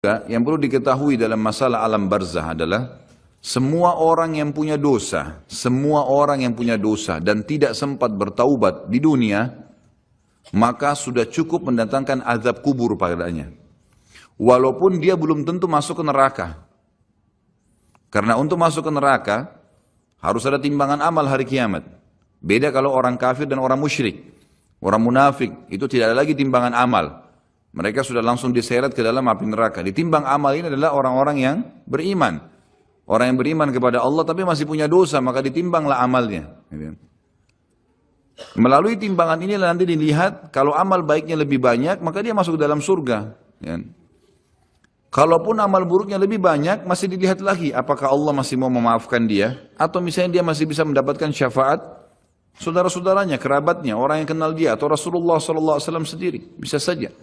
Yang perlu diketahui dalam masalah alam barzah adalah semua orang yang punya dosa, dan tidak sempat bertaubat di dunia, maka sudah cukup mendatangkan azab kubur padanya. Walaupun dia belum tentu masuk ke neraka. Karena untuk masuk ke neraka harus ada timbangan amal hari kiamat. Beda kalau orang kafir dan orang musyrik. Orang munafik itu tidak ada lagi timbangan amal. Mereka sudah langsung diseret ke dalam api neraka. Ditimbang amal ini adalah orang-orang yang beriman. Orang yang beriman kepada Allah tapi masih punya dosa, maka ditimbanglah amalnya. Melalui timbangan ini nanti dilihat, kalau amal baiknya lebih banyak, maka dia masuk ke dalam surga. Kalaupun amal buruknya lebih banyak, masih dilihat lagi, apakah Allah masih mau memaafkan dia, atau misalnya dia masih bisa mendapatkan syafaat saudara-saudaranya, kerabatnya, orang yang kenal dia, atau Rasulullah SAW sendiri, bisa saja.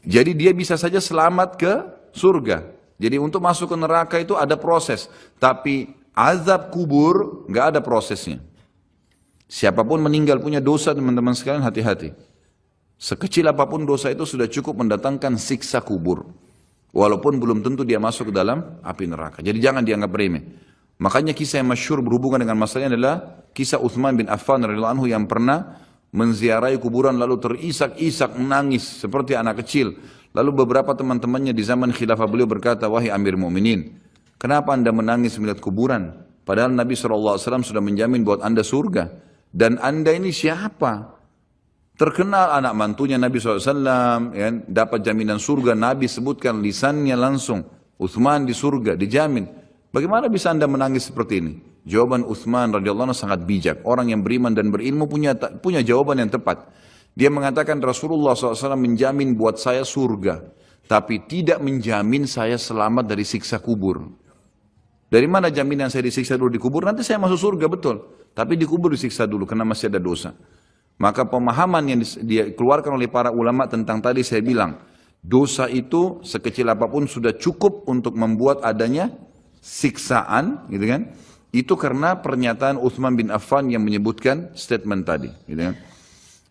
Jadi dia bisa saja selamat ke surga. Jadi untuk masuk ke neraka itu ada proses. Tapi azab kubur nggak ada prosesnya. Siapapun meninggal punya dosa, teman-teman sekalian, hati-hati. Sekecil apapun dosa itu sudah cukup mendatangkan siksa kubur. Walaupun belum tentu dia masuk ke dalam api neraka. Jadi jangan dianggap remeh. Makanya kisah yang masyhur berhubungan dengan masalah ini adalah kisah Utsman bin Affan radhiyallahu anhu yang pernah menziarahi kuburan lalu terisak-isak menangis seperti anak kecil. Lalu beberapa teman-temannya di zaman khilafah beliau berkata, wahai Amir Mu'minin, kenapa anda menangis melihat kuburan? Padahal Nabi SAW sudah menjamin buat anda surga. Dan anda ini siapa? Terkenal anak mantunya Nabi SAW, ya, dapat jaminan surga. Nabi sebutkan lisannya langsung, Utsman di surga, dijamin. Bagaimana bisa anda menangis seperti ini? Jawaban Utsman radhiyallahu anhu sangat bijak. Orang yang beriman dan berilmu punya jawaban yang tepat. Dia mengatakan Rasulullah SAW menjamin buat saya surga, tapi tidak menjamin saya selamat dari siksa kubur. Dari mana jaminan saya disiksa dulu di kubur? Nanti saya masuk surga, betul. Tapi di kubur disiksa dulu karena masih ada dosa. Maka pemahaman yang dikeluarkan oleh para ulama tentang tadi saya bilang, dosa itu sekecil apapun sudah cukup untuk membuat adanya siksaan, gitu kan? Itu karena pernyataan Utsman bin Affan yang menyebutkan statement tadi. Gitu kan?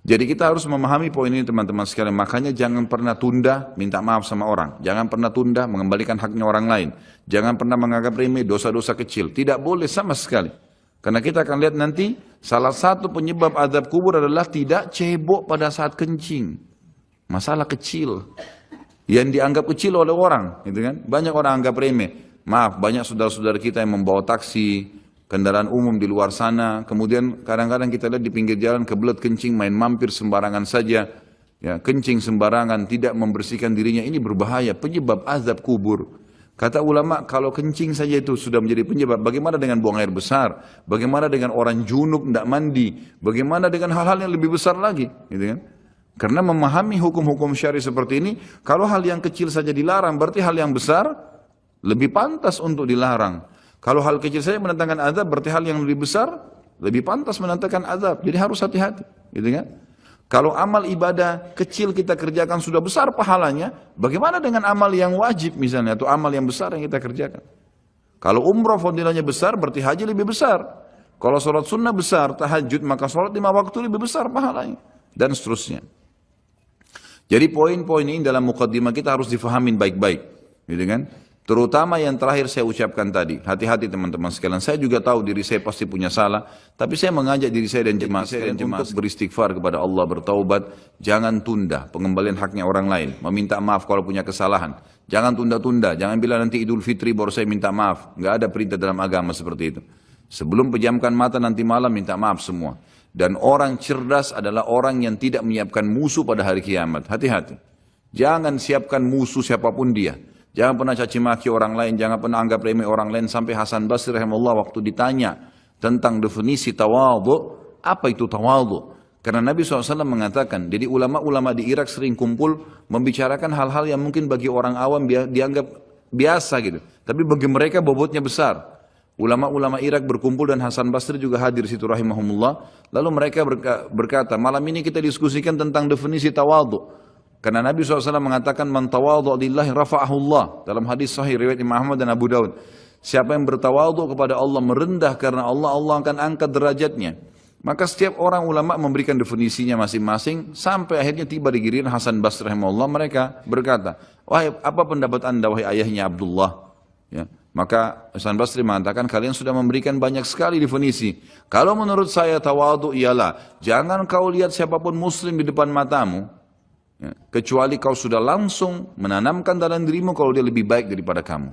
Jadi kita harus memahami poin ini teman-teman sekalian. Makanya jangan pernah tunda minta maaf sama orang. Jangan pernah tunda mengembalikan haknya orang lain. Jangan pernah menganggap remeh dosa-dosa kecil. Tidak boleh sama sekali. Karena kita akan lihat nanti salah satu penyebab azab kubur adalah tidak cebok pada saat kencing. Masalah kecil. Yang dianggap kecil oleh orang. Gitu kan? Banyak orang anggap remeh. Maaf, banyak saudara-saudara kita yang membawa taksi, kendaraan umum di luar sana, kemudian kadang-kadang kita lihat di pinggir jalan kebelet kencing, main mampir sembarangan saja, ya, kencing sembarangan, tidak membersihkan dirinya, ini berbahaya, penyebab azab kubur. Kata ulama, kalau kencing saja itu sudah menjadi penyebab, bagaimana dengan buang air besar, bagaimana dengan orang junub tidak mandi, bagaimana dengan hal-hal yang lebih besar lagi, gitu kan? Karena memahami hukum-hukum syari seperti ini, kalau hal yang kecil saja dilarang, berarti hal yang besar lebih pantas untuk dilarang. Kalau hal kecil saja mendatangkan azab, berarti hal yang lebih besar lebih pantas mendatangkan azab. Jadi harus hati-hati, gitu kan? Kalau amal ibadah kecil kita kerjakan sudah besar pahalanya, bagaimana dengan amal yang wajib misalnya atau amal yang besar yang kita kerjakan? Kalau umrah fadilahnya besar, berarti haji lebih besar. Kalau sholat sunnah besar, tahajud, maka sholat 5 waktu lebih besar pahalanya, dan seterusnya. Jadi poin-poin ini dalam mukaddimah kita harus difahamin baik-baik, gitu kan? Terutama yang terakhir saya ucapkan tadi, hati-hati teman-teman sekalian. Saya juga tahu diri saya pasti punya salah, tapi saya mengajak diri saya dan jemaah sekalian untuk beristighfar kepada Allah, bertaubat. Jangan tunda pengembalian haknya orang lain, meminta maaf kalau punya kesalahan. Jangan tunda-tunda, jangan bilang nanti Idul Fitri baru saya minta maaf. Nggak ada perintah dalam agama seperti itu. Sebelum pejamkan mata nanti malam minta maaf semua. Dan orang cerdas adalah orang yang tidak menyiapkan musuh pada hari kiamat. Hati-hati. Jangan siapkan musuh siapapun dia. Jangan pernah caci maki orang lain, jangan pernah anggap remeh orang lain. Sampai Hasan Basri rahimahullah waktu ditanya tentang definisi tawadhu, apa itu tawadhu? Karena Nabi SAW mengatakan, jadi ulama-ulama di Irak sering kumpul membicarakan hal-hal yang mungkin bagi orang awam dianggap biasa gitu. Tapi bagi mereka bobotnya besar. Ulama-ulama Irak berkumpul dan Hasan Basri juga hadir situ rahimahumullah. Lalu mereka berkata, malam ini kita diskusikan tentang definisi tawadhu. Karena Nabi SAW mengatakan man tawadhu lillahi rafa'ahullah dalam hadis sahih riwayat Imam Ahmad dan Abu Daud. Siapa yang bertawadhu kepada Allah, merendah karena Allah, Allah akan angkat derajatnya. Maka setiap orang ulama memberikan definisinya masing-masing sampai akhirnya tiba di giliran Hasan Basri rahimahullah, mereka berkata, wahai apa pendapat anda wahai ayahnya Abdullah? Ya. Maka Hasan Basri mengatakan kalian sudah memberikan banyak sekali definisi. Kalau menurut saya tawadhu ialah jangan kau lihat siapapun muslim di depan matamu, ya, kecuali kau sudah langsung menanamkan dalam dirimu kalau dia lebih baik daripada kamu.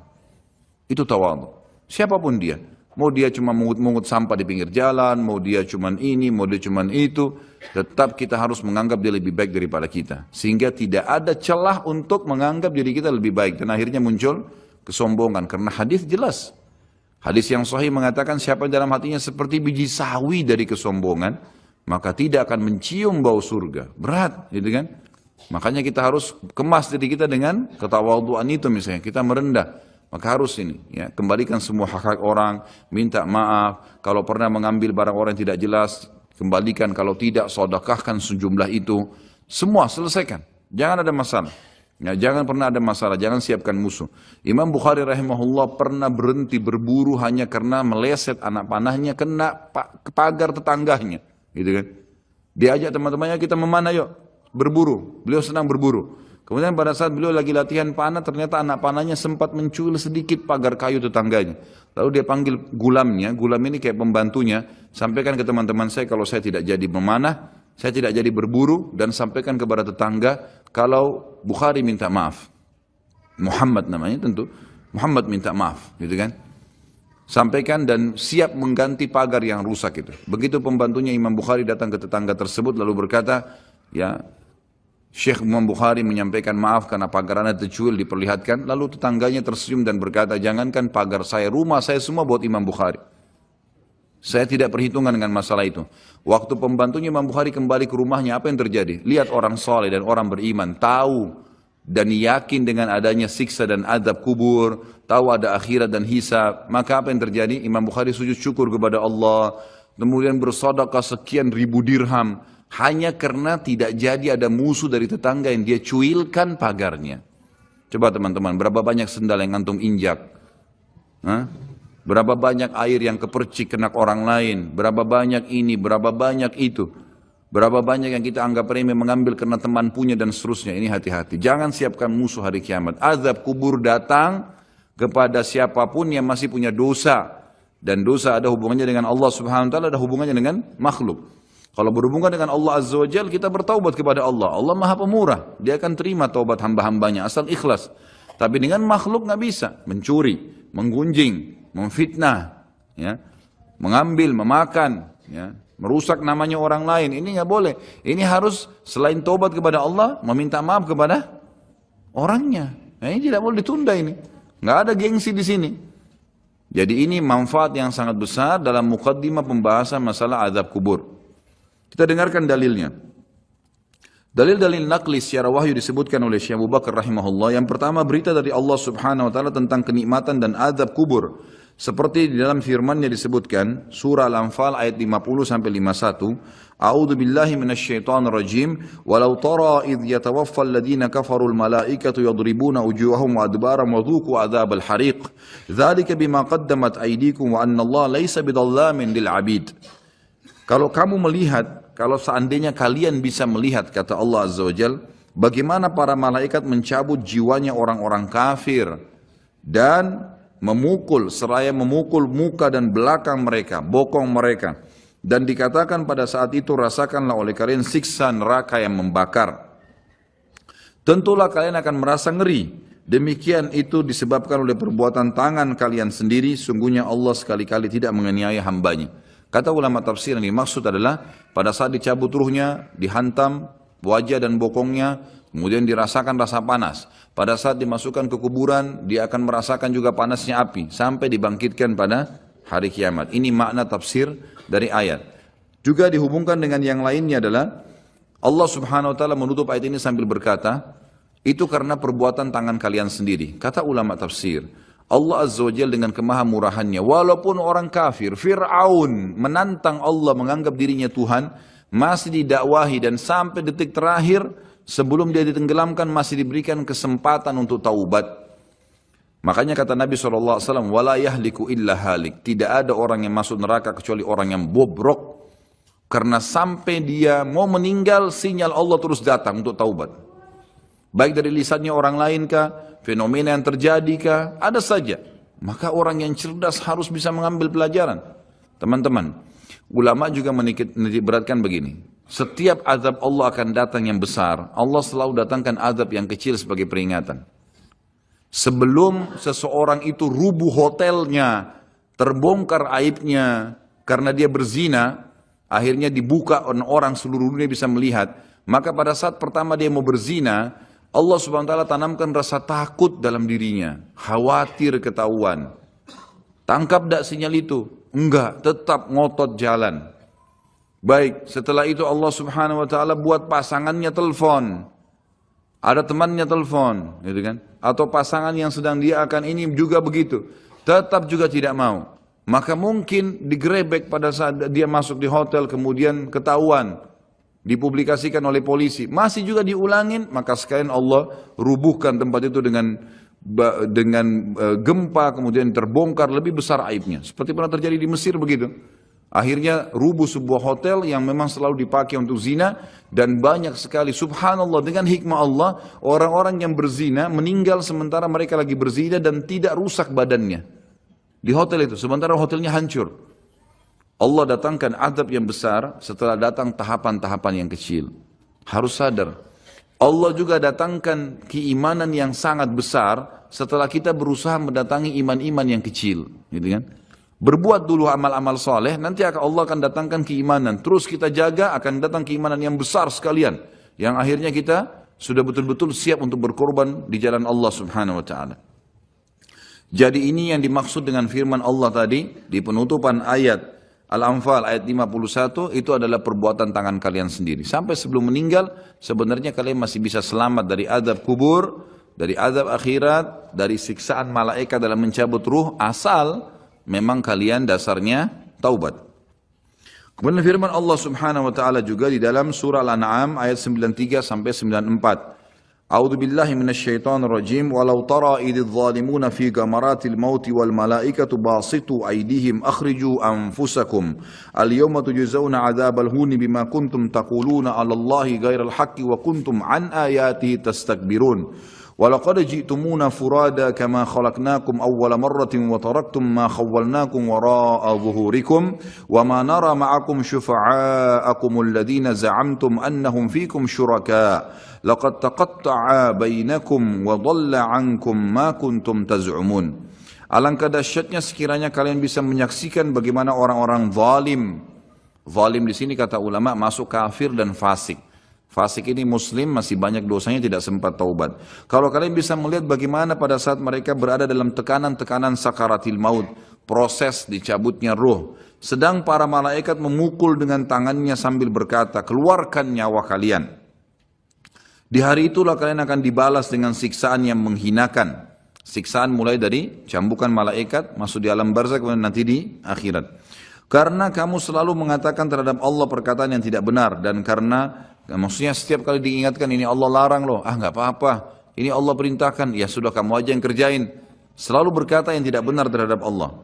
Itu tawadhu. Siapapun dia. Mau dia cuma mungut-mungut sampah di pinggir jalan, mau dia cuma ini, mau dia cuma itu, tetap kita harus menganggap dia lebih baik daripada kita. Sehingga tidak ada celah untuk menganggap diri kita lebih baik. Dan akhirnya muncul kesombongan. Karena hadis jelas. Hadis yang sahih mengatakan siapa dalam hatinya seperti biji sawi dari kesombongan, maka tidak akan mencium bau surga. Berat, gitu kan? Makanya kita harus kemas diri kita dengan ketawadhuan itu misalnya. Kita merendah. Maka harus ini, ya, kembalikan semua hak-hak orang, minta maaf, kalau pernah mengambil barang orang yang tidak jelas, kembalikan, kalau tidak, sedekahkan sejumlah itu, semua selesaikan, jangan ada masalah, ya, jangan pernah ada masalah, jangan siapkan musuh. Imam Bukhari rahimahullah pernah berhenti berburu hanya karena meleset anak panahnya kena pagar tetangganya, gitu kan? Diajak teman-temannya kita memanah yuk, berburu, beliau senang berburu. Kemudian pada saat beliau lagi latihan panah, ternyata anak panahnya sempat mencuil sedikit pagar kayu tetangganya. Lalu dia panggil gulamnya, gulam ini kayak pembantunya, sampaikan ke teman-teman saya kalau saya tidak jadi memanah, saya tidak jadi berburu, dan sampaikan kepada tetangga kalau Bukhari minta maaf. Muhammad namanya tentu, Muhammad minta maaf, gitu kan. Sampaikan dan siap mengganti pagar yang rusak itu. Begitu pembantunya Imam Bukhari datang ke tetangga tersebut lalu berkata, ya, Syekh Imam Bukhari menyampaikan maaf karena pagar anda tercuil diperlihatkan. Lalu tetangganya tersenyum dan berkata, jangankan pagar saya, rumah saya semua buat Imam Bukhari. Saya tidak perhitungan dengan masalah itu. Waktu pembantunya Imam Bukhari kembali ke rumahnya, apa yang terjadi? Lihat orang soleh dan orang beriman, tahu dan yakin dengan adanya siksa dan azab kubur, tahu ada akhirat dan hisab. Maka apa yang terjadi? Imam Bukhari sujud syukur kepada Allah, kemudian bersedekah sekian ribu dirham, hanya karena tidak jadi ada musuh dari tetangga yang dia cuilkan pagarnya. Coba teman-teman, berapa banyak sendal yang ngantung injak? Hah? Berapa banyak air yang kepercik kena orang lain? Berapa banyak ini, berapa banyak itu? Berapa banyak yang kita anggap remeh mengambil karena teman punya dan seterusnya. Ini hati-hati. Jangan siapkan musuh hari kiamat. Azab kubur datang kepada siapapun yang masih punya dosa. Dan dosa ada hubungannya dengan Allah subhanahu wa ta'ala, ada hubungannya dengan makhluk. Kalau berhubungan dengan Allah Azza wa Jalla, kita bertaubat kepada Allah. Allah Maha Pemurah. Dia akan terima taubat hamba-hambanya asal ikhlas. Tapi dengan makhluk nggak bisa. Mencuri, menggunjing, memfitnah, ya, mengambil, memakan, ya, merusak namanya orang lain. Ini nggak boleh. Ini harus selain taubat kepada Allah, meminta maaf kepada orangnya. Nah, ini tidak boleh ditunda ini. Nggak ada gengsi di sini. Jadi ini manfaat yang sangat besar dalam mukaddimah pembahasan masalah azab kubur. Kita dengarkan dalilnya. Dalil-dalil naqli secara wahyu disebutkan oleh Syekh Abu Bakar rahimahullah. Yang pertama berita dari Allah subhanahu wa ta'ala tentang kenikmatan dan azab kubur. Seperti di dalam firman-Nya disebutkan, surah Al-Anfal ayat 50-51. A'udzu billahi minasyaitonir rajim. Walau tara idh yatawaffal ladina kafarul malaikatu yadribuna wujuhahum wa adbarahum wa dhuqu adzabal hariq. Dzalika bima qaddamat aydikum wa anna Allah laisa bidhallamin lil 'abid. Kalau kamu melihat, kalau seandainya kalian bisa melihat, kata Allah Azza wa Jal, bagaimana para malaikat mencabut jiwanya orang-orang kafir dan memukul, seraya memukul muka dan belakang mereka, bokong mereka. Dan dikatakan pada saat itu, rasakanlah oleh kalian siksa neraka yang membakar. Tentulah kalian akan merasa ngeri. Demikian itu disebabkan oleh perbuatan tangan kalian sendiri. Sungguhnya Allah sekali-kali tidak menganiaya hambanya. Kata ulama tafsir yang dimaksud adalah pada saat dicabut ruhnya, dihantam wajah dan bokongnya, kemudian dirasakan rasa panas. Pada saat dimasukkan ke kuburan, dia akan merasakan juga panasnya api sampai dibangkitkan pada hari kiamat. Ini makna tafsir dari ayat. Juga dihubungkan dengan yang lainnya adalah Allah subhanahu wa ta'ala menutup ayat ini sambil berkata, itu karena perbuatan tangan kalian sendiri. Kata ulama tafsir, Allah Azza wa Jalla dengan kemahamurahannya, walaupun orang kafir, Fir'aun menantang Allah menganggap dirinya Tuhan, masih didakwahi dan sampai detik terakhir sebelum dia ditenggelamkan masih diberikan kesempatan untuk taubat. Makanya kata Nabi SAW, wala yahliku illa halik, tidak ada orang yang masuk neraka kecuali orang yang bobrok. Karena sampai dia mau meninggal, sinyal Allah terus datang untuk taubat. Baik dari lisannya orang lain kah, fenomena yang terjadi kah, ada saja. Maka orang yang cerdas harus bisa mengambil pelajaran. Teman-teman, ulama juga menitikberatkan begini. Setiap azab Allah akan datang yang besar, Allah selalu datangkan azab yang kecil sebagai peringatan. Sebelum seseorang itu rubuh hotelnya, terbongkar aibnya karena dia berzina, akhirnya dibuka orang seluruh dunia bisa melihat. Maka pada saat pertama dia mau berzina, Allah subhanahu wa ta'ala tanamkan rasa takut dalam dirinya. Khawatir ketahuan. Tangkap tak sinyal itu? Enggak, tetap ngotot jalan. Baik, setelah itu Allah subhanahu wa ta'ala buat pasangannya telepon. Ada temannya telepon, gitu kan? Atau pasangan yang sedang dia akan ini juga begitu. Tetap juga tidak mau. Maka mungkin digerebek pada saat dia masuk di hotel, kemudian ketahuan, dipublikasikan oleh polisi, masih juga diulangin, maka sekalian Allah rubuhkan tempat itu dengan gempa, kemudian terbongkar lebih besar aibnya. Seperti pernah terjadi di Mesir begitu. Akhirnya rubuh sebuah hotel yang memang selalu dipakai untuk zina, dan banyak sekali, subhanallah, dengan hikmah Allah, orang-orang yang berzina meninggal sementara mereka lagi berzina dan tidak rusak badannya di hotel itu, sementara hotelnya hancur. Allah datangkan azab yang besar setelah datang tahapan-tahapan yang kecil. Harus sadar. Allah juga datangkan keimanan yang sangat besar setelah kita berusaha mendatangi iman-iman yang kecil. Gitu kan? Berbuat dulu amal-amal soleh, nanti Allah akan datangkan keimanan. Terus kita jaga, akan datang keimanan yang besar sekalian. Yang akhirnya kita sudah betul-betul siap untuk berkorban di jalan Allah subhanahu wa ta'ala. Jadi ini yang dimaksud dengan firman Allah tadi, di penutupan ayat Al-Anfal ayat 51, itu adalah perbuatan tangan kalian sendiri. Sampai sebelum meninggal, sebenarnya kalian masih bisa selamat dari azab kubur, dari azab akhirat, dari siksaan malaikat dalam mencabut ruh, asal memang kalian dasarnya taubat. Kemudian firman Allah subhanahu wa ta'ala juga di dalam surah Al-An'am ayat 93 sampai 94. A'udzu billahi minasyaitonir rajim walau tara idz zalimuna fi gamaratil mauti wal malaikatu basitu aydihim akhriju anfusakum al yawma tujzauna adzabal huni bima kuntum taquluna 'ala Allahi ghairal haqqi wa kuntum an ayatihi tastakbirun walaqad ji'tumuna furada kama khalaqnakum awwala marratin wa taraktum ma khawwalnakum wara'a dhuhurikum wa ma nara ma'akum syufa'aakum alladhina za'amtum annahum fikum syuraka laqad taqatta'a bainakum wa dhalla 'ankum ma kuntum taz'umun. Alangkah dahsyatnya sekiranya kalian bisa menyaksikan bagaimana orang-orang zalim. Zalim di sini kata ulama masuk kafir dan fasik. Fasik ini muslim, masih banyak dosanya, tidak sempat taubat. Kalau kalian bisa melihat bagaimana pada saat mereka berada dalam tekanan-tekanan sakaratil maut, proses dicabutnya ruh, sedang para malaikat memukul dengan tangannya sambil berkata, keluarkan nyawa kalian. Di hari itulah kalian akan dibalas dengan siksaan yang menghinakan. Siksaan mulai dari cambukan malaikat, masuk di alam barzakh, kemudian nanti di akhirat. Karena kamu selalu mengatakan terhadap Allah perkataan yang tidak benar, dan karena maksudnya setiap kali diingatkan ini Allah larang loh, nggak apa-apa, ini Allah perintahkan, ya sudah kamu aja yang kerjain. Selalu berkata yang tidak benar terhadap Allah.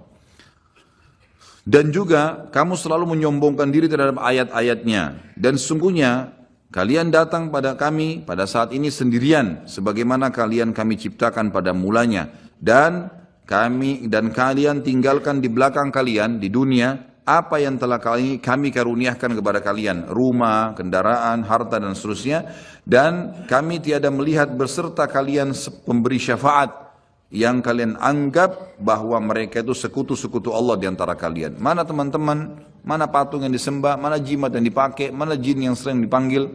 Dan juga kamu selalu menyombongkan diri terhadap ayat-ayatnya. Dan sesungguhnya kalian datang pada kami pada saat ini sendirian, sebagaimana kalian kami ciptakan pada mulanya. Dan kalian tinggalkan di belakang kalian di dunia apa yang telah kami karuniakan kepada kalian, rumah, kendaraan, harta dan seterusnya, dan kami tiada melihat beserta kalian pemberi syafaat yang kalian anggap bahwa mereka itu sekutu-sekutu Allah di antara kalian. Mana teman-teman, mana patung yang disembah, mana jimat yang dipakai, mana jin yang sering dipanggil.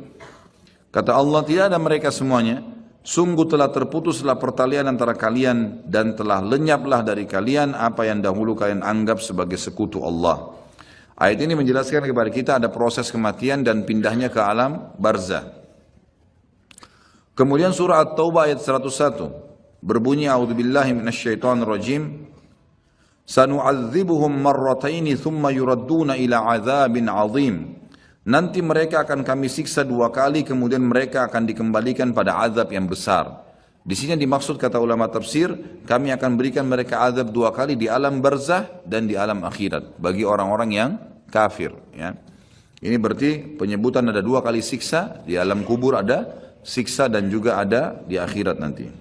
Kata Allah, tidak ada mereka semuanya. Sungguh telah terputuslah pertalian antara kalian dan telah lenyaplah dari kalian apa yang dahulu kalian anggap sebagai sekutu Allah. Ayat ini menjelaskan kepada kita ada proses kematian dan pindahnya ke alam barzah. Kemudian surah At-Taubah ayat 101 berbunyi, a'udzubillahi minasyaitonir rajim, sanu'adzibuhum marrataini thumma yuradduna ila 'adzabin 'adzim. Nanti mereka akan kami siksa 2 kali, kemudian mereka akan dikembalikan pada azab yang besar. Di sini dimaksud kata ulama tafsir, kami akan berikan mereka azab 2 kali di alam barzah dan di alam akhirat bagi orang-orang yang kafir. Ya. Ini berarti penyebutan ada 2 kali siksa, di alam kubur ada siksa dan juga ada di akhirat nanti.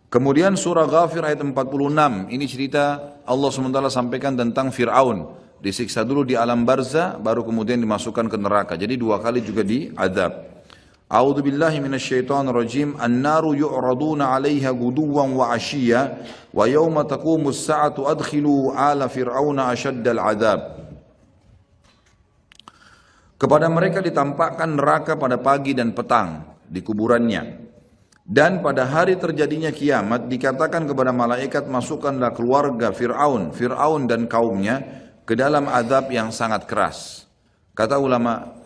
Kemudian surah Ghafir ayat 46, ini cerita Allah SWT sampaikan tentang Fir'aun. Disiksa dulu di alam barzah, baru kemudian dimasukkan ke neraka. Jadi 2 kali juga diadab. A'udzu billahi minasyaitonir rajim. An-naru yu'raduna 'alaiha guduwan wa 'ashiyya wa yawma taqumus sa'atu adkhilu ala fir'auna ashaddal 'adzab. Kepada mereka ditampakkan neraka pada pagi dan petang di kuburannya. Dan pada hari terjadinya kiamat dikatakan kepada malaikat, masukkanlah keluarga Fir'aun dan kaumnya ke dalam azab yang sangat keras. Kata ulama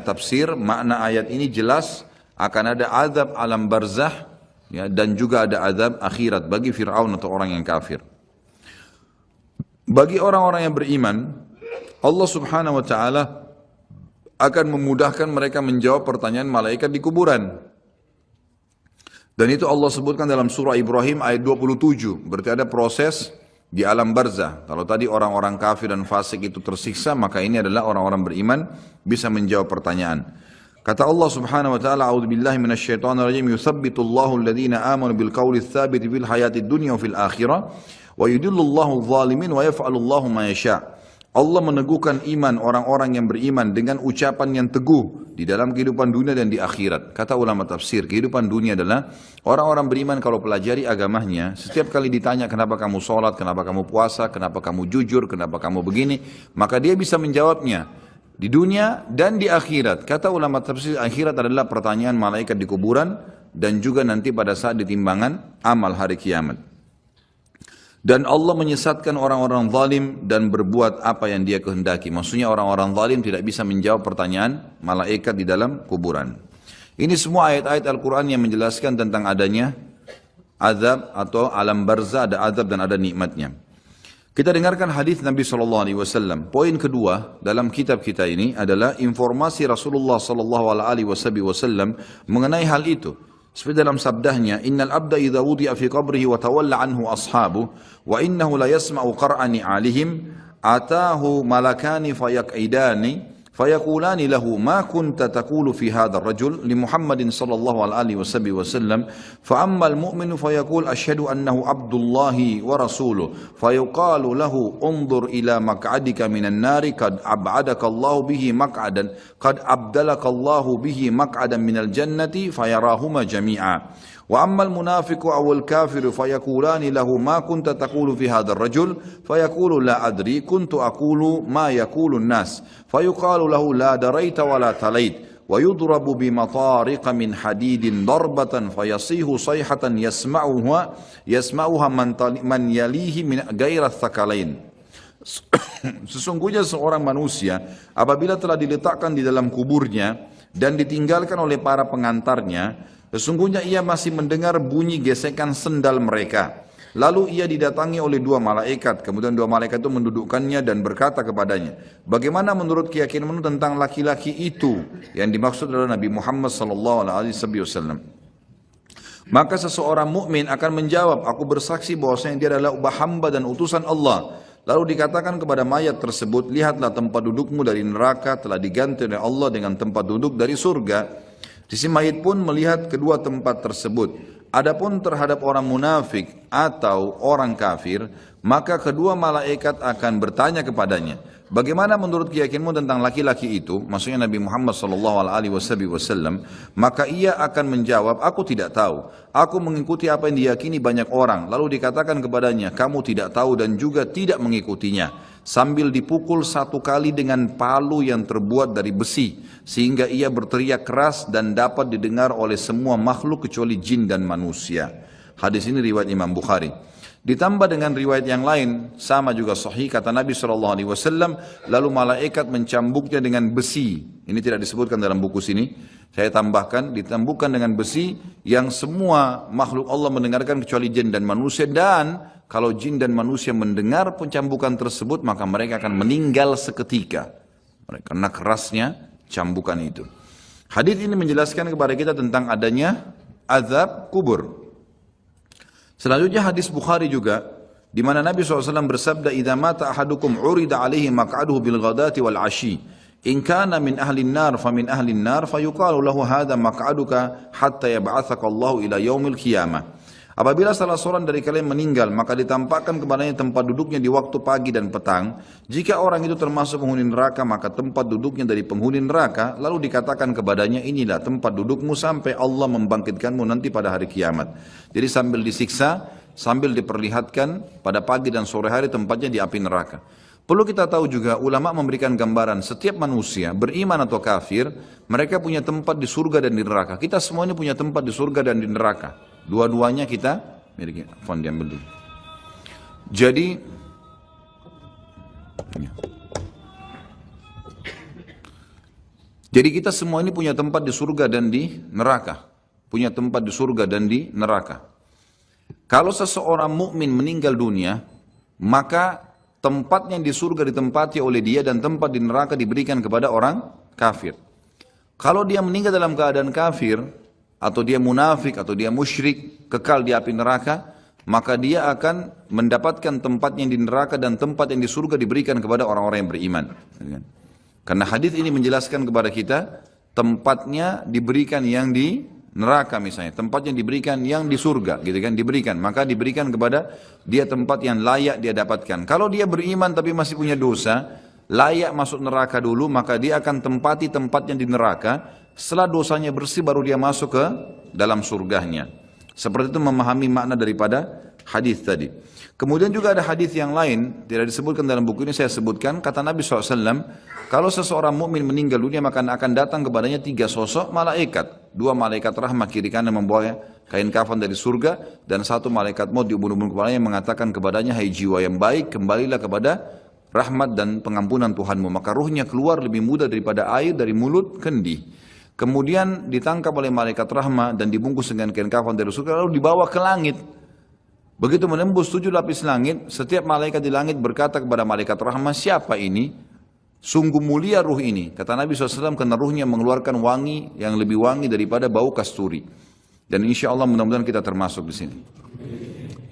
tafsir, makna ayat ini jelas akan ada azab alam barzah ya, dan juga ada azab akhirat bagi Fir'aun atau orang yang kafir. Bagi orang-orang yang beriman, Allah Subhanahu wa Ta'ala akan memudahkan mereka menjawab pertanyaan malaikat di kuburan. Dan itu Allah sebutkan dalam surah Ibrahim ayat 27. Berarti ada proses di alam barzah. Kalau tadi orang-orang kafir dan fasik itu tersiksa, maka ini adalah orang-orang beriman bisa menjawab pertanyaan. Kata Allah Subhanahu wa Ta'ala, a'udzubillahi minasyaitonir rajim, yutsabbitullahu alladhina amanu bil qawli tsabit fil hayatid dunya wa fil akhirah wa yudillullahu adh-dhalimin wa yaf'alullahu ma yasha'. Allah meneguhkan iman orang-orang yang beriman dengan ucapan yang teguh di dalam kehidupan dunia dan di akhirat. Kata ulama tafsir, kehidupan dunia adalah orang-orang beriman kalau pelajari agamanya, setiap kali ditanya kenapa kamu sholat, kenapa kamu puasa, kenapa kamu jujur, kenapa kamu begini, maka dia bisa menjawabnya di dunia dan di akhirat. Kata ulama tafsir, akhirat adalah pertanyaan malaikat di kuburan dan juga nanti pada saat ditimbangan amal hari kiamat. Dan Allah menyesatkan orang-orang zalim dan berbuat apa yang dia kehendaki. Maksudnya orang-orang zalim tidak bisa menjawab pertanyaan malaikat di dalam kuburan. Ini semua ayat-ayat Al-Quran yang menjelaskan tentang adanya azab atau alam barzah, ada azab dan ada nikmatnya. Kita dengarkan hadis Nabi SAW. Poin kedua dalam kitab kita ini adalah informasi Rasulullah SAW mengenai hal itu. Seperti dalam sabdahnya, innal abda idza wudi'a fi qabrihi wa tawalla anhu ashabu wa innahu la yasma'u qar'ani 'alihim atahu malakani fayaq'idani fayaqulani lahu ma kunta taqulu fi hadha ar-rajul li Muhammadin sallallahu alaihi wasallam fa amma al-mu'minu fayaqul ashhadu annahu abdullahi wa rasuluhu fayuqalu lahu unzur ila maq'adika minan nari qad ab'adaka Allahu bihi maq'adan qad abdalaka Allahu bihi maq'adan minal jannati fayarahuma jami'a. وأما المنافق أو الكافر فيقولان له ما كنت تقول في هذا الرجل فيقول لا أدري كنت أقول ما يقول الناس فيقال له لا دريت ولا تليت ويضرب بمطارق من حديد ضربة فيصيح صيحة يسمعها من يليه من غير الثقلين. Sesungguhnya seorang manusia apabila telah diletakkan di dalam kuburnya dan ditinggalkan oleh para pengantarnya, sesungguhnya ia masih mendengar bunyi gesekan sendal mereka. Lalu ia didatangi oleh 2 malaikat. Kemudian 2 malaikat itu mendudukkannya dan berkata kepadanya, bagaimana menurut keyakinanmu tentang laki-laki itu? Yang dimaksud adalah Nabi Muhammad SAW. Maka seseorang mukmin akan menjawab, aku bersaksi bahwasanya dia adalah hamba dan utusan Allah. Lalu dikatakan kepada mayat tersebut, lihatlah tempat dudukmu dari neraka telah diganti oleh Allah dengan tempat duduk dari surga. Si mayit pun melihat kedua tempat tersebut. Adapun terhadap orang munafik atau orang kafir, maka kedua malaikat akan bertanya kepadanya, bagaimana menurut keyakinanmu tentang laki-laki itu? Maksudnya Nabi Muhammad SAW. Maka ia akan menjawab, aku tidak tahu. Aku mengikuti apa yang diyakini banyak orang. Lalu dikatakan kepadanya, kamu tidak tahu dan juga tidak mengikutinya. Sambil dipukul 1 kali dengan palu yang terbuat dari besi, sehingga ia berteriak keras dan dapat didengar oleh semua makhluk kecuali jin dan manusia. Hadis ini riwayat Imam Bukhari. Ditambah dengan riwayat yang lain, sama juga sahih, kata Nabi SAW, lalu malaikat mencambuknya dengan besi. Ini tidak disebutkan dalam buku sini, saya tambahkan, ditambukkan dengan besi yang semua makhluk Allah mendengarkan kecuali jin dan manusia. Dan kalau jin dan manusia mendengar pencambukan tersebut, maka mereka akan meninggal seketika karena kerasnya cambukan itu. Hadis ini menjelaskan kepada kita tentang adanya azab kubur. Selanjutnya hadis Bukhari juga, di mana Nabi SAW bersabda, idza mata ahadukum urida alaihi maq'aduhu bil ghadati wal ashi In kana min ahlin nar fa min ahlin nar fayuqalu lahu hadha maq'aduka hatta yab'atsaka Allahu ila yaumil qiyamah. Apabila salah seorang dari kalian meninggal, maka ditampakkan kepadanya tempat duduknya di waktu pagi dan petang. Jika orang itu termasuk penghuni neraka, maka tempat duduknya dari penghuni neraka, lalu dikatakan kepadanya, inilah tempat dudukmu sampai Allah membangkitkanmu nanti pada hari kiamat. Jadi sambil disiksa, sambil diperlihatkan pada pagi dan sore hari tempatnya di api neraka. Perlu kita tahu juga, ulama memberikan gambaran setiap manusia, beriman atau kafir, mereka punya tempat di surga dan di neraka. Kita semua ini punya tempat di surga dan di neraka. Dua-duanya kita miliki. Fon diambil dulu. Jadi kita semua ini punya tempat di surga dan di neraka. Punya tempat di surga dan di neraka. Kalau seseorang mukmin meninggal dunia, maka tempatnya di surga ditempati oleh dia dan tempat di neraka diberikan kepada orang kafir. Kalau dia meninggal dalam keadaan kafir, atau dia munafik, atau dia musyrik, kekal di api neraka, maka dia akan mendapatkan tempatnya di neraka dan tempat yang di surga diberikan kepada orang-orang yang beriman. Karena hadis ini menjelaskan kepada kita, tempatnya diberikan yang di neraka misalnya, tempatnya diberikan yang di surga, gitu kan, diberikan, maka diberikan kepada dia tempat yang layak dia dapatkan. Kalau dia beriman tapi masih punya dosa, layak masuk neraka dulu, maka dia akan tempati tempatnya di neraka. Setelah dosanya bersih baru dia masuk ke dalam surganya. Seperti itu memahami makna daripada hadis tadi. Kemudian juga ada hadis yang lain, tidak disebutkan dalam buku ini, saya sebutkan, kata Nabi SAW, kalau seseorang mukmin meninggal dunia maka akan datang kepadanya 3 sosok malaikat. 2 malaikat rahmat kiri kanan membawa kain kafan dari surga, dan 1 malaikat maut diubun-ubun kepalanya yang mengatakan kepadanya, hai jiwa yang baik, kembalilah kepada rahmat dan pengampunan Tuhanmu. Maka ruhnya keluar lebih mudah daripada air dari mulut kendi. Kemudian ditangkap oleh malaikat rahmat dan dibungkus dengan kain kafan dari surga, lalu dibawa ke langit. Begitu menembus 7 lapis langit, setiap malaikat di langit berkata kepada malaikat rahmat, siapa ini? Sungguh mulia ruh ini. Kata Nabi SAW, karena ruhnya mengeluarkan wangi yang lebih wangi daripada bau kasturi. Dan insya Allah mudah-mudahan kita termasuk di sini.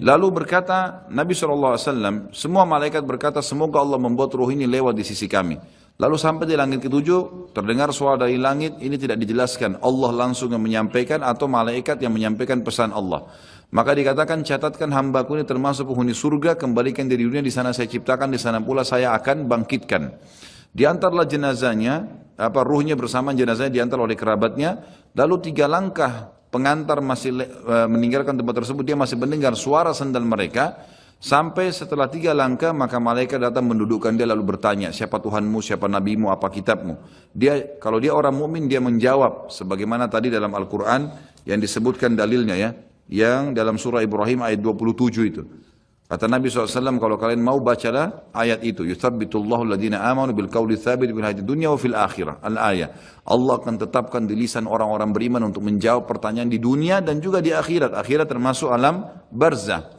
Lalu berkata Nabi SAW, semua malaikat berkata, semoga Allah membuat ruh ini lewat di sisi kami. Lalu sampai di langit ke-7, terdengar suara dari langit, ini tidak dijelaskan, Allah langsung yang menyampaikan atau malaikat yang menyampaikan pesan Allah. Maka dikatakan, catatkan hambaku ini termasuk penghuni surga, kembalikan dari dunia, di sana saya ciptakan, di sana pula saya akan bangkitkan. Diantarlah jenazahnya, ruhnya bersama jenazahnya diantar oleh kerabatnya, lalu 3 langkah pengantar masih meninggalkan tempat tersebut, dia masih mendengar suara sandal mereka. Sampai setelah 3 langkah, maka malaikat datang mendudukkan dia lalu bertanya, siapa Tuhanmu, siapa nabimu, apa kitabmu? Kalau dia orang mukmin, dia menjawab sebagaimana tadi dalam Al-Quran yang disebutkan dalilnya ya, yang dalam surah Ibrahim ayat 27 itu. Kata Nabi SAW, kalau kalian mau bacalah ayat itu, yuthabbitullahu alladhina amanu bil qawli tsabit fil hayatid dunya wa fil akhirah. Al-ayah. Allah akan tetapkan di lisan orang-orang beriman untuk menjawab pertanyaan di dunia dan juga di akhirat. Akhirat termasuk alam barzah.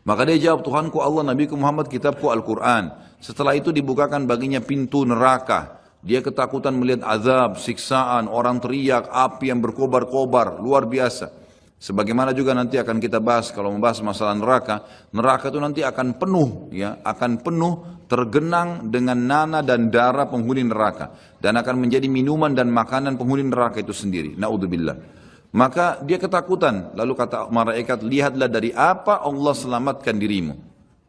Maka dia jawab, Tuhanku Allah, Nabiku Muhammad, kitabku Al-Quran. Setelah itu dibukakan baginya pintu neraka. Dia ketakutan melihat azab, siksaan, orang teriak, api yang berkobar-kobar, luar biasa. Sebagaimana juga nanti akan kita bahas kalau membahas masalah neraka. Neraka itu nanti akan penuh, ya, akan penuh tergenang dengan nanah dan darah penghuni neraka. Dan akan menjadi minuman dan makanan penghuni neraka itu sendiri. Na'udzubillah. Maka dia ketakutan, lalu kata malaikat, lihatlah dari apa Allah selamatkan dirimu.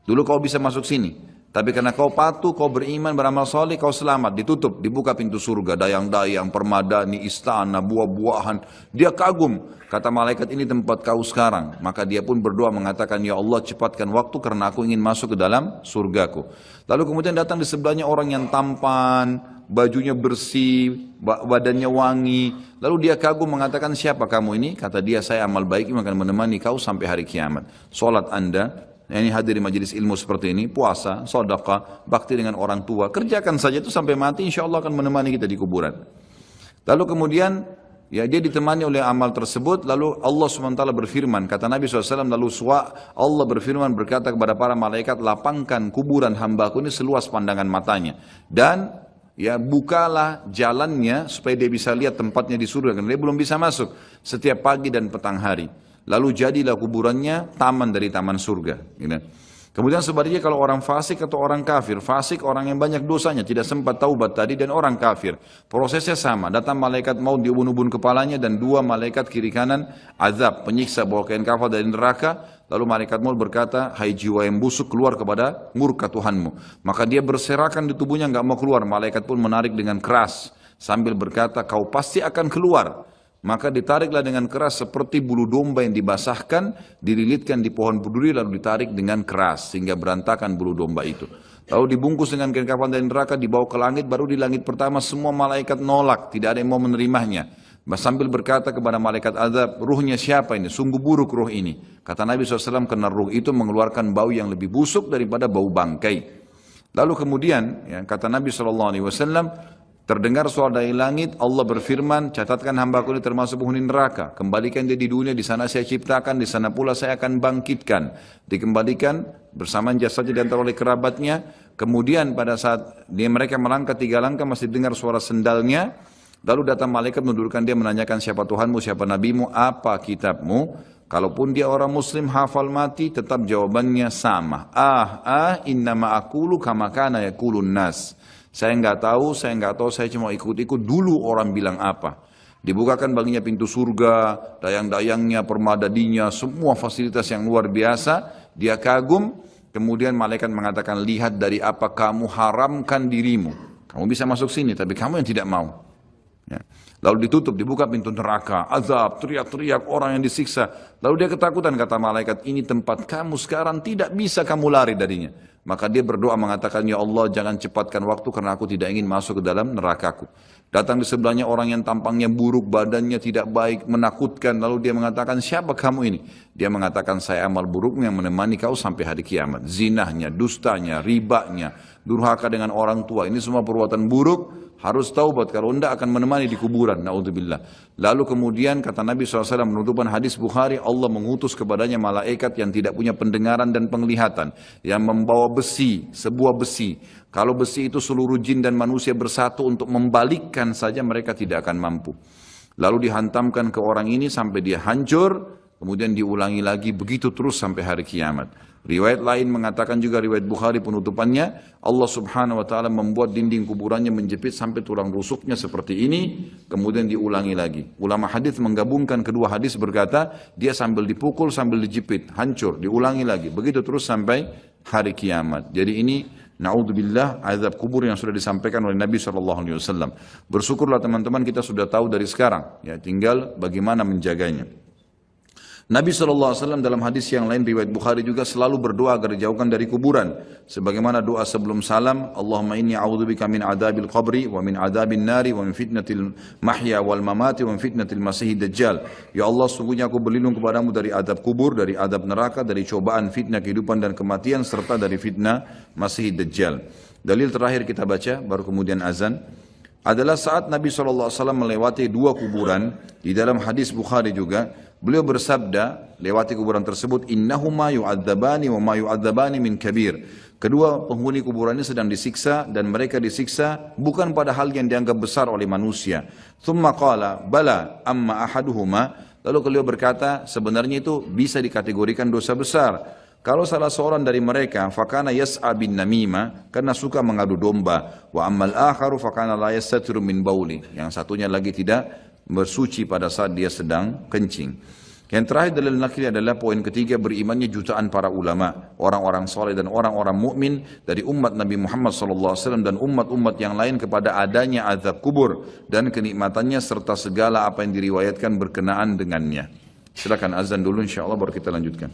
Dulu kau bisa masuk sini, tapi karena kau patuh, kau beriman, beramal soleh, kau selamat. Ditutup, dibuka pintu surga, dayang-dayang, permadani, istana, buah-buahan. Dia kagum, kata malaikat, ini tempat kau sekarang. Maka dia pun berdoa mengatakan, ya Allah cepatkan waktu karena aku ingin masuk ke dalam surgaku. Lalu kemudian datang di sebelahnya orang yang tampan, bajunya bersih, badannya wangi. Lalu dia kagum mengatakan, siapa kamu ini? Kata dia, saya amal baik yang akan menemani kau sampai hari kiamat. Solat anda, ini hadir di majelis ilmu seperti ini, puasa, sedekah, bakti dengan orang tua, kerjakan saja itu sampai mati, insya Allah akan menemani kita di kuburan. Lalu kemudian, ya dia ditemani oleh amal tersebut, lalu Allah SWT berfirman, kata Nabi SAW, lalu Allah berfirman berkata kepada para malaikat, lapangkan kuburan hambaku ini seluas pandangan matanya. Dan ya bukalah jalannya supaya dia bisa lihat tempatnya di surga, karena dia belum bisa masuk setiap pagi dan petang hari. Lalu jadilah kuburannya taman dari taman surga. Gitu. Kemudian sebaliknya kalau orang fasik atau orang kafir, fasik orang yang banyak dosanya, tidak sempat taubat tadi, dan orang kafir, prosesnya sama, datang malaikat maut diubun-ubun kepalanya dan dua malaikat kiri kanan azab, penyiksa bawa kain kafan dari neraka, lalu malaikat maut berkata, hai jiwa yang busuk keluar kepada murka Tuhanmu. Maka dia berserakan di tubuhnya nggak mau keluar, malaikat pun menarik dengan keras sambil berkata, kau pasti akan keluar. Maka ditariklah dengan keras seperti bulu domba yang dibasahkan, dililitkan di pohon berduri lalu ditarik dengan keras sehingga berantakan bulu domba itu. Lalu dibungkus dengan kain kafan dari neraka, dibawa ke langit, baru di langit pertama semua malaikat nolak, tidak ada yang mau menerimanya. Sambil berkata kepada malaikat azab, ruhnya siapa ini? Sungguh buruk ruh ini. Kata Nabi SAW, karena ruh itu mengeluarkan bau yang lebih busuk daripada bau bangkai. Lalu kemudian, ya, kata Nabi SAW, terdengar suara dari langit, Allah berfirman, catatkan hambaku ini termasuk penghuni neraka. Kembalikan dia di dunia, di sana saya ciptakan, di sana pula saya akan bangkitkan. Dikembalikan bersamaan jasadnya diantar oleh kerabatnya. Kemudian pada saat mereka melangkah 3 langkah masih dengar suara sendalnya. Lalu datang malaikat menundukkan dia, menanyakan siapa Tuhanmu, siapa Nabimu, apa kitabmu. Kalaupun dia orang muslim hafal mati, tetap jawabannya sama. Innama aqulu kama kana yaqulun nas. Saya nggak tahu, saya cuma ikut-ikut dulu orang bilang apa. Dibukakan baginya pintu surga, dayang-dayangnya, permadadinya, semua fasilitas yang luar biasa. Dia kagum, kemudian malaikat mengatakan, lihat dari apa kamu haramkan dirimu. Kamu bisa masuk sini, tapi kamu yang tidak mau. Ya. Lalu ditutup, dibuka pintu neraka, azab, teriak-teriak orang yang disiksa. Lalu dia ketakutan, kata malaikat, ini tempat kamu sekarang, tidak bisa kamu lari darinya. Maka dia berdoa mengatakan, ya Allah jangan cepatkan waktu karena aku tidak ingin masuk ke dalam nerakaku. Datang di sebelahnya orang yang tampangnya buruk, badannya tidak baik, menakutkan. Lalu dia mengatakan, siapa kamu ini? Dia mengatakan, saya amal burukmu yang menemani kau sampai hari kiamat. Zinahnya, dustanya, ribanya, durhaka dengan orang tua. Ini semua perbuatan buruk. Harus taubat, kalau tidak akan menemani di kuburan. Na'udzubillah. Lalu kemudian kata Nabi SAW menutupan hadis Bukhari, Allah mengutus kepadanya malaikat yang tidak punya pendengaran dan penglihatan, yang membawa besi, sebuah besi. Kalau besi itu seluruh jin dan manusia bersatu untuk membalikkan saja, mereka tidak akan mampu. Lalu dihantamkan ke orang ini sampai dia hancur, kemudian diulangi lagi, begitu terus sampai hari kiamat. Riwayat lain mengatakan juga, riwayat Bukhari penutupannya, Allah subhanahu wa ta'ala membuat dinding kuburannya menjepit sampai tulang rusuknya seperti ini, kemudian diulangi lagi. Ulama hadis menggabungkan kedua hadis berkata, dia sambil dipukul, sambil dijepit, hancur, diulangi lagi, begitu terus sampai hari kiamat. Jadi ini, na'udzubillah, azab kubur yang sudah disampaikan oleh Nabi SAW. Bersyukurlah teman-teman kita sudah tahu dari sekarang, ya tinggal bagaimana menjaganya. Nabi SAW dalam hadis yang lain riwayat Bukhari juga selalu berdoa agar dijauhkan dari kuburan. Sebagaimana doa sebelum salam, Allahumma inni a'udzubika min adabil qabri wa min adabin nari wa min fitnatil mahya wal mamati wa min fitnatil masih dajjal. Ya Allah, sungguhnya aku berlindung kepadamu dari adab kubur, dari adab neraka, dari cobaan fitnah kehidupan dan kematian, serta dari fitnah masih dajjal. Dalil terakhir kita baca, baru kemudian azan, adalah saat Nabi SAW melewati 2 kuburan. Di dalam hadis Bukhari juga, beliau bersabda, lewati kuburan tersebut, innahuma yu'adzabani wa ma yu'adzabani min kabir. Kedua penghuni kuburan ini sedang disiksa, dan mereka disiksa bukan pada hal yang dianggap besar oleh manusia. Thumma qala, bala amma ahaduhuma. Lalu beliau berkata, sebenarnya itu bisa dikategorikan dosa besar. Kalau salah seorang dari mereka, fakana yas'a bin namima, karena suka mengadu domba. Wa ammal akharu fakana la yastatiru min bauli. Yang satunya lagi tidak bersuci pada saat dia sedang kencing. Yang terakhir dalil nakli adalah poin ketiga, berimannya jutaan para ulama, orang-orang soleh dan orang-orang mukmin dari umat Nabi Muhammad SAW dan umat-umat yang lain kepada adanya azab kubur dan kenikmatannya serta segala apa yang diriwayatkan berkenaan dengannya. Silakan azan dulu, insyaallah baru kita lanjutkan.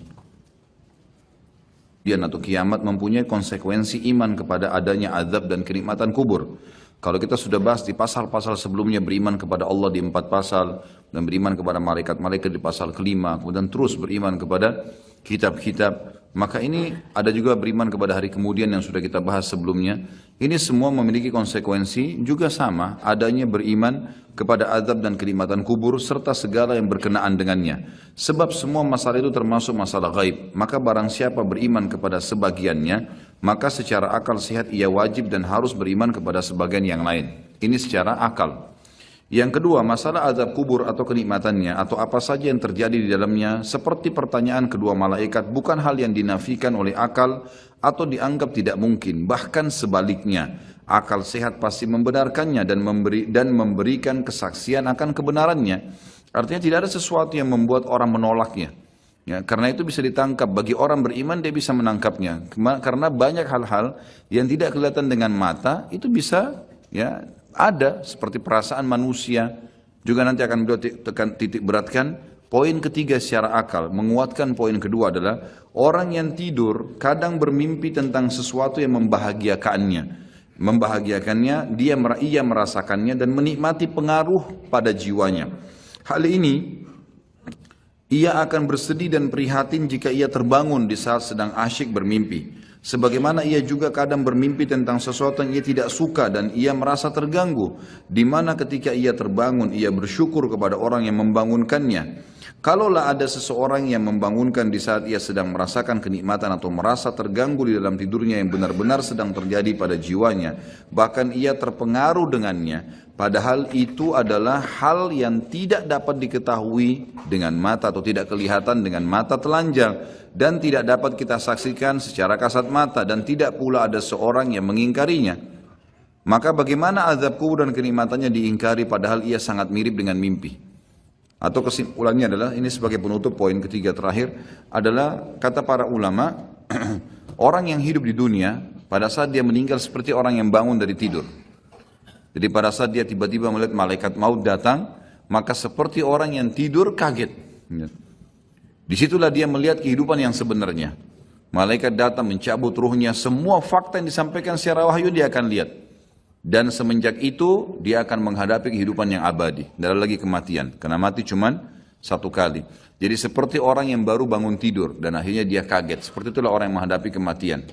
Atau kiamat mempunyai konsekuensi iman kepada adanya azab dan kenikmatan kubur. Kalau kita sudah bahas di pasal-pasal sebelumnya, beriman kepada Allah di 4 pasal, dan beriman kepada malaikat-malaikat di pasal kelima, kemudian terus beriman kepada kitab-kitab, maka ini ada juga beriman kepada hari kemudian yang sudah kita bahas sebelumnya. Ini semua memiliki konsekuensi juga sama, adanya beriman kepada azab dan kenikmatan kubur serta segala yang berkenaan dengannya. Sebab semua masalah itu termasuk masalah gaib, maka barang siapa beriman kepada sebagiannya, maka secara akal sehat ia wajib dan harus beriman kepada sebagian yang lain. Ini secara akal. Yang kedua, masalah azab kubur atau kenikmatannya atau apa saja yang terjadi di dalamnya seperti pertanyaan kedua malaikat bukan hal yang dinafikan oleh akal atau dianggap tidak mungkin, bahkan sebaliknya. Akal sehat pasti membenarkannya dan memberikan kesaksian akan kebenarannya. Artinya tidak ada sesuatu yang membuat orang menolaknya. Ya, karena itu bisa ditangkap. Bagi orang beriman dia bisa menangkapnya. Karena banyak hal-hal yang tidak kelihatan dengan mata itu bisa ya ada seperti perasaan manusia. Juga nanti akan beliau titik beratkan. Poin ketiga secara akal, menguatkan poin kedua adalah orang yang tidur kadang bermimpi tentang sesuatu yang membahagiakannya. Ia merasakannya dan menikmati pengaruh pada jiwanya. Hal ini ia akan bersedih dan prihatin jika ia terbangun di saat sedang asyik bermimpi. Sebagaimana ia juga kadang bermimpi tentang sesuatu yang ia tidak suka dan ia merasa terganggu. Di mana ketika ia terbangun, ia bersyukur kepada orang yang membangunkannya. Kalaulah ada seseorang yang membangunkan di saat ia sedang merasakan kenikmatan atau merasa terganggu di dalam tidurnya yang benar-benar sedang terjadi pada jiwanya, bahkan ia terpengaruh dengannya, padahal itu adalah hal yang tidak dapat diketahui dengan mata atau tidak kelihatan dengan mata telanjang dan tidak dapat kita saksikan secara kasat mata dan tidak pula ada seorang yang mengingkarinya. Maka bagaimana azab kubur dan kenikmatannya diingkari padahal ia sangat mirip dengan mimpi? Atau kesimpulannya adalah, ini sebagai penutup poin ketiga terakhir, adalah kata para ulama, orang yang hidup di dunia pada saat dia meninggal seperti orang yang bangun dari tidur. Jadi pada saat dia tiba-tiba melihat malaikat maut datang, maka seperti orang yang tidur kaget. Disitulah dia melihat kehidupan yang sebenarnya. Malaikat datang mencabut ruhnya, semua fakta yang disampaikan secara wahyu dia akan lihat. Dan semenjak itu dia akan menghadapi kehidupan yang abadi. Tidak ada lagi kematian. Karena mati cuma satu kali. Jadi seperti orang yang baru bangun tidur dan akhirnya dia kaget. Seperti itulah orang yang menghadapi kematian.